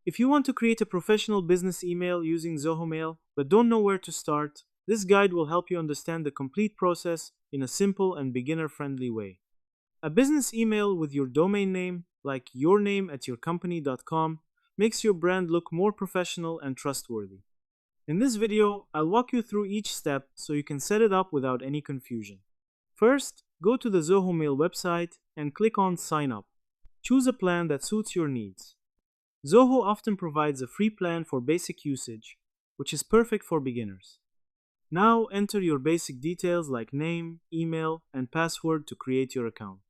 If you want to create a professional business email using Zoho Mail but don't know where to start, this guide will help you understand the complete process in a simple and beginner-friendly way. A business email with your domain name, like yourname@yourcompany.com, makes your brand look more professional and trustworthy. In this video, I'll walk you through each step so you can set it up without any confusion. First, go to the Zoho Mail website and click on Sign Up. Choose a plan that suits your needs. Zoho often provides a free plan for basic usage, which is perfect for beginners. Now enter your basic details like name, email, and password to create your account.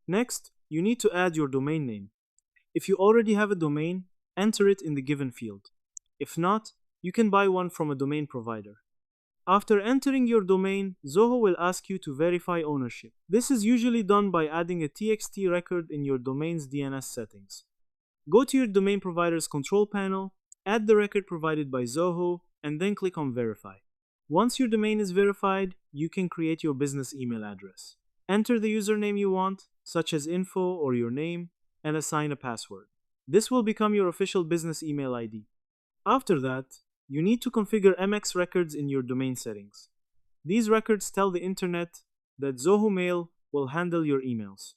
Next, you need to add your domain name. If you already have a domain, enter it in the given field. If not, you can buy one from a domain provider. After entering your domain, Zoho will ask you to verify ownership. This is usually done by adding a TXT record in your domain's DNS settings. Go to your domain provider's control panel, add the record provided by Zoho, and then click on Verify. Once your domain is verified, you can create your business email address. Enter the username you want, such as info or your name, and assign a password. This will become your official business email ID. After that, you need to configure MX records in your domain settings. These records tell the internet that Zoho Mail will handle your emails.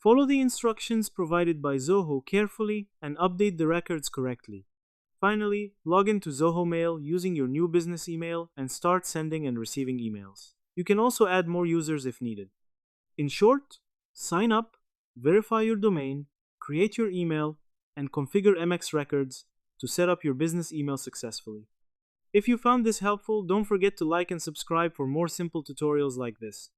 Follow the instructions provided by Zoho carefully and update the records correctly. Finally, log into Zoho Mail using your new business email and start sending and receiving emails. You can also add more users if needed. In short, sign up, verify your domain, create your email, and configure MX records to set up your business email successfully. If you found this helpful, don't forget to like and subscribe for more simple tutorials like this.